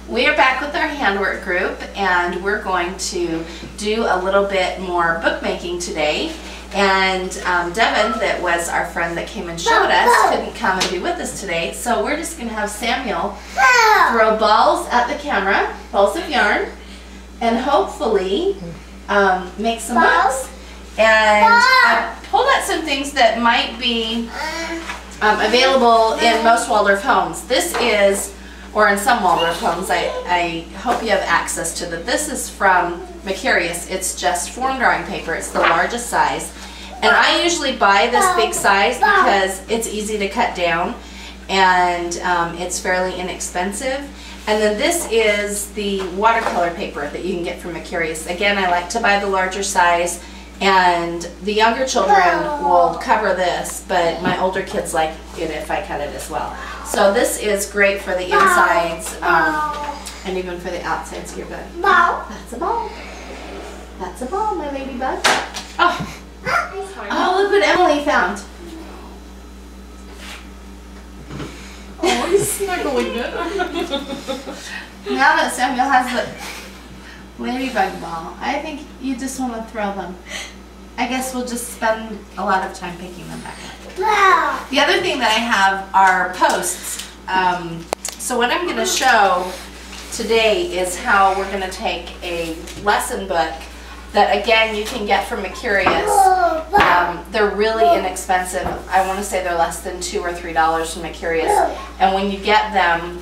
We are back with our handwork group, and we're going to do a little bit more bookmaking today. And Devin, that was our friend that came and showed us, couldn't come and be with us today, so we're just going to have Samuel throw balls at the camera, balls of yarn, and hopefully make some books. And I pulled out some things that might be available in most Waldorf homes. This is, or in some Waldorf homes, I hope you have access to that. This is from Mercurius. It's just form drawing paper. It's the largest size. And I usually buy this big size because it's easy to cut down and it's fairly inexpensive. And then this is the watercolor paper that you can get from Mercurius. Again, I like to buy the larger size, and the younger children will cover this, but my older kids like it if I cut it as well. So this is great for the insides and even for the outsides. You're good. That's a ball. That's a ball, my ladybug. Oh. Oh, look what Emily found. Oh, he's snuggling it. Now that Samuel has the ladybug ball, I think you just want to throw them. I guess we'll just spend a lot of time picking them back up. The other thing that I have are posts. So what I'm going to show today is how we're going to take a lesson book that, again, you can get from Mercurius. They're really inexpensive. I want to say they're less than $2 or $3 from Mercurius. And when you get them,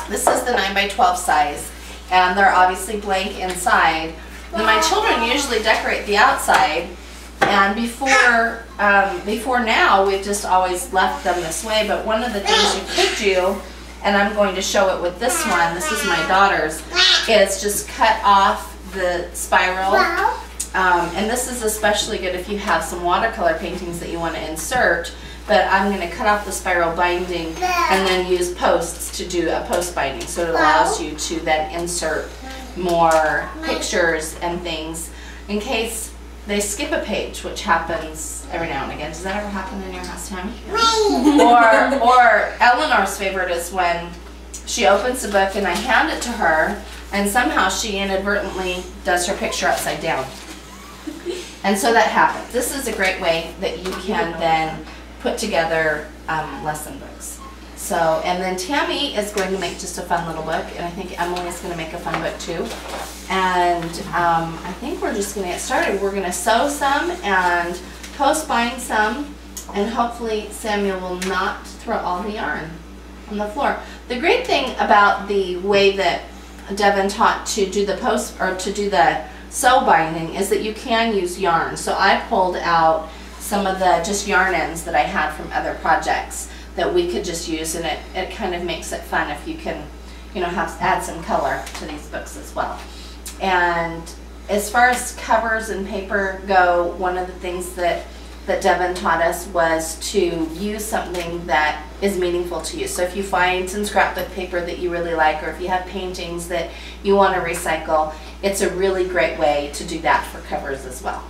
this is the 9x12 size, and they're obviously blank inside. And my children usually decorate the outside, and before now, we've just always left them this way. But one of the things you could do, and I'm going to show it with this one, this is my daughter's, is just cut off the spiral, and this is especially good if you have some watercolor paintings that you want to insert, but I'm going to cut off the spiral binding and then use posts to do a post binding, so it allows you to then insert more pictures and things in case they skip a page, which happens every now and again. Does that ever happen in your house, Tammy? Or Eleanor's favorite is when she opens the book and I hand it to her, and somehow she inadvertently does her picture upside down. And so that happens. This is a great way that you can then put together lesson books. So, and then Tammy is going to make just a fun little book, and I think Emily is going to make a fun book too. And I think we're just going to get started. We're going to sew some and post bind some, and hopefully Samuel will not throw all the yarn on the floor. The great thing about the way that Devin taught to do the post, or to do the sew binding, is that you can use yarn. So I pulled out some of the just yarn ends that I had from other projects that we could just use, and it kind of makes it fun if you can, you know, add some color to these books as well. And as far as covers and paper go, one of the things that Devin taught us was to use something that is meaningful to you. So if you find some scrapbook paper that you really like, or if you have paintings that you want to recycle, it's a really great way to do that for covers as well.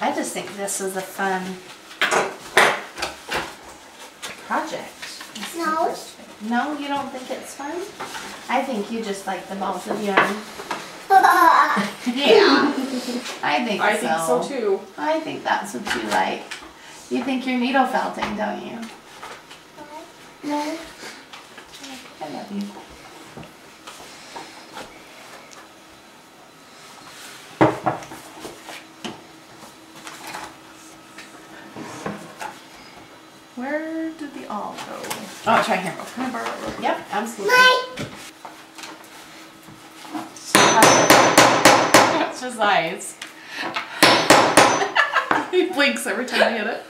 I just think this is a fun project. No. No, you don't think it's fun? I think you just like the balls of yarn. Yeah, I think so too. I think that's what you like. You think you're needle felting, don't you? No. I love you. Where did the awl go? Oh, it's right here. Can I borrow it real quick? Yep, absolutely. It's his eyes. He blinks every time I hit it.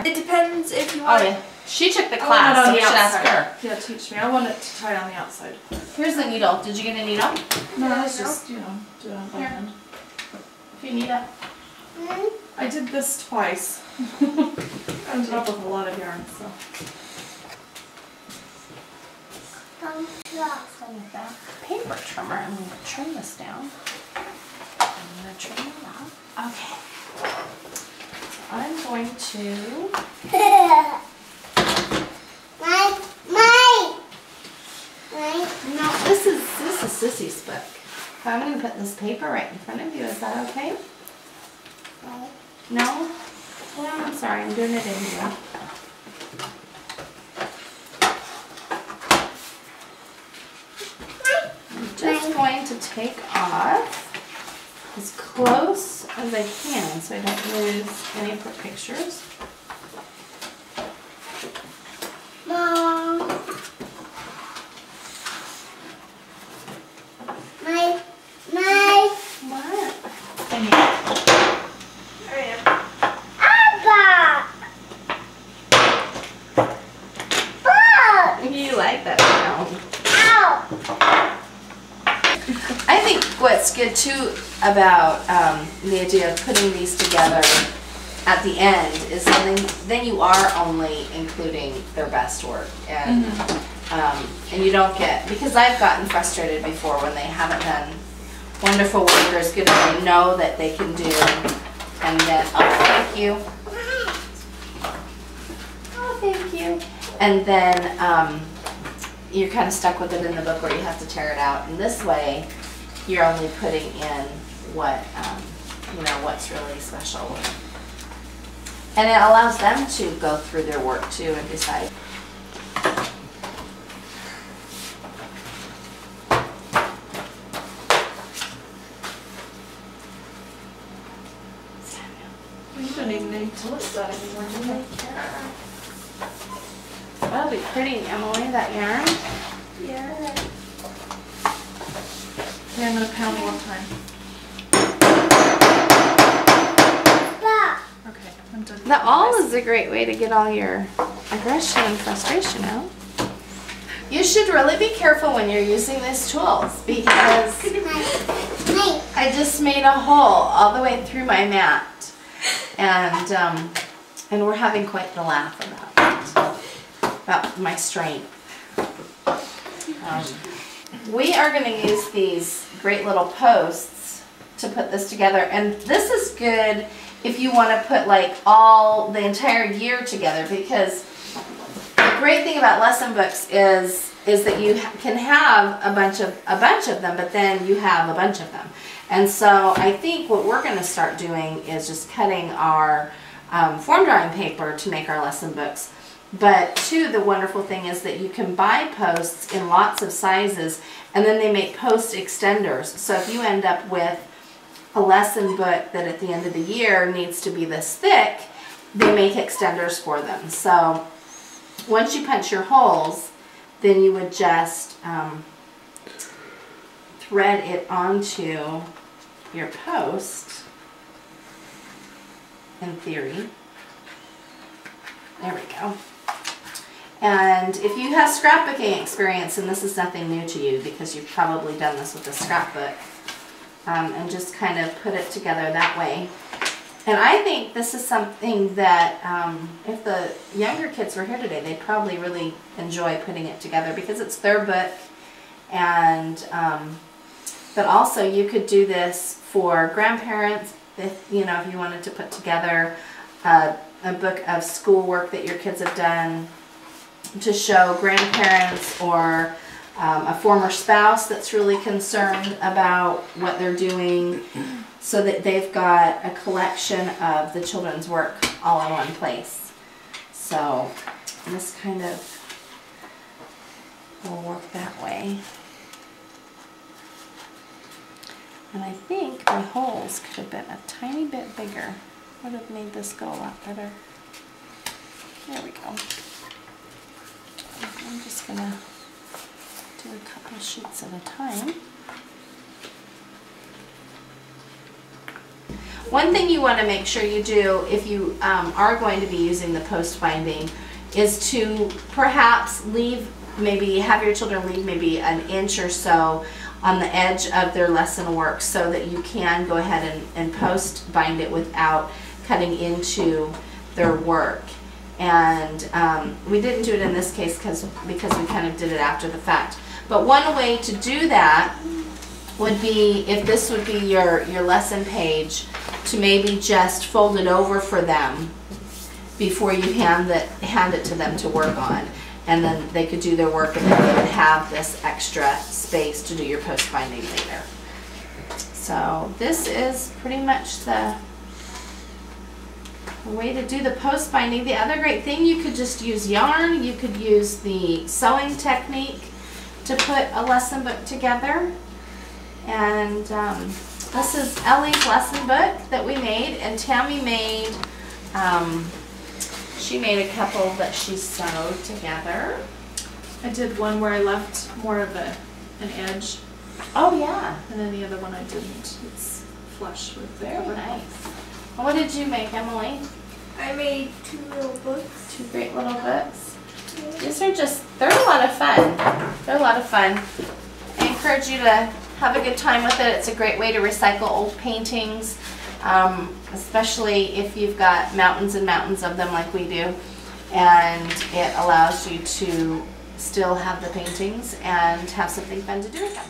It depends if you want. Oh, yeah. She took the class, so we should ask her. Yeah, teach me. I want it to tie on the outside. Here's the needle. Did you get a needle? No, that's just, you know, do it on my hand. If you need it. I did this twice. I ended up with a lot of yarn, so. So with that paper trimmer, I'm going to trim this down. I'm going to trim it off. Okay. So I'm going to... No, this is Sissy's book. I'm going to put this paper right in front of you. Is that okay? No? Well, I'm sorry. I'm doing it in here. I'm just going to take off as close as I can so I don't lose any of the pictures. Mom. What? You like that sound? I think what's good too about the idea of putting these together at the end is then you are only including their best work, and and you don't get, because I've gotten frustrated before when they haven't done wonderful work or as good as they know that they can do, and then thank you. Oh, thank you. And then you're kind of stuck with it in the book where you have to tear it out. And this way, you're only putting in what what's really special. And it allows them to go through their work too and decide. You don't even need to look at that anymore, do you? That'll be pretty, Emily, that yarn. Yeah. Okay, I'm going to pound one time. Okay, I'm done. The awl is a great way to get all your aggression and frustration out. You should really be careful when you're using these tools, because I just made a hole all the way through my mat, and we're having quite the laugh about my strength. We are going to use these great little posts to put this together, and this is good if you want to put like the entire year together, because the great thing about lesson books is that you can have a bunch of them, but then you have a bunch of them. And so I think what we're going to start doing is just cutting our form drawing paper to make our lesson books. But too, the wonderful thing is that you can buy posts in lots of sizes, and then they make post extenders. So if you end up with a lesson book that at the end of the year needs to be this thick, they make extenders for them. So once you punch your holes, then you would just thread it onto your post, in theory. There we go. And if you have scrapbooking experience, and this is nothing new to you because you've probably done this with a scrapbook, and just kind of put it together that way. And I think this is something that if the younger kids were here today, they'd probably really enjoy putting it together because it's their book. And but also you could do this for grandparents if you wanted to put together a book of schoolwork that your kids have done to show grandparents, or a former spouse that's really concerned about what they're doing, so that they've got a collection of the children's work all in one place. So this kind of will work that way. And I think my holes could have been a tiny bit bigger. Would have made this go a lot better. There we go. I'm just going to do a couple sheets at a time. One thing you want to make sure you do if you are going to be using the post binding is to perhaps have your children leave maybe an inch or so on the edge of their lesson work, so that you can go ahead and post bind it without cutting into their work. And we didn't do it in this case because we kind of did it after the fact. But one way to do that would be, if this would be your lesson page, to maybe just fold it over for them before you hand it to them to work on. And then they could do their work, and then they would have this extra space to do your post binding later. So this is pretty much the way to do the post binding. The other great thing, you could just use yarn. You could use the sewing technique to put a lesson book together. And this is Ellie's lesson book that we made, and Tammy made, she made a couple that she sewed together. I did one where I left more of an edge. Oh yeah. And then the other one I didn't. It's flush with the Very cover. nice. Well, what did you make, Emily? I made 2 little books. 2 great little books. These are they're a lot of fun. They're a lot of fun. I encourage you to have a good time with it. It's a great way to recycle old paintings, especially if you've got mountains and mountains of them like we do. And it allows you to still have the paintings and have something fun to do with them.